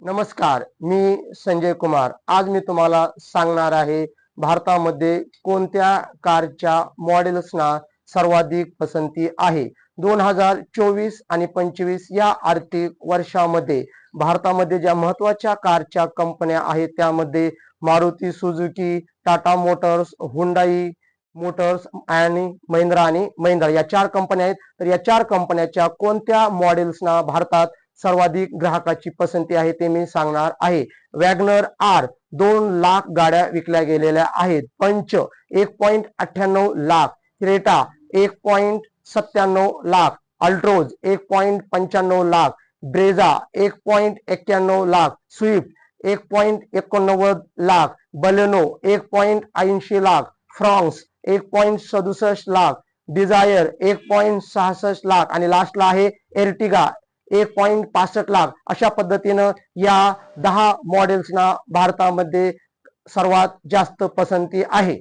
नमस्कार, मी संजय कुमार. आज मी तुम्हाला सांगणार आहे भारतामध्ये कोणत्या कारच्या मॉडेल्सना सर्वाधिक पसंती आहे. 2024 आणि 25 या आर्थिक वर्षामध्ये भारतामध्ये ज्या महत्त्वाच्या कारच्या कंपन्या आहेत त्यामध्ये Maruti Suzuki, Tata Motors, Hyundai Motors आणि महिंद्रा या 4 कंपन्या आहेत. तर या 4 कंपन्याच्या कोणत्या मॉडेल्सना भारतात सर्वाधिक ग्राहकाची पसंती आहे ते मी सांगणार आहे. वॅगनर आर 2 लाख गाड्या विकल्या गेलेल्या आहेत. Punch 1.98 lakh, Creta 1.97 lakh, Altroz 1.95 lakh, Brezza 1.91 lakh, Swift 1.89 lakh, Baleno 1.80 lakh, Fronx 1.67 lakh, Dzire 1.66 lakh आणि लास्टला आहे एर्टिगा 1.65 लाख. अशा पद्धतीनं या 10 मॉडेल्सना भारतामध्ये सर्वात जास्त पसंती आहे.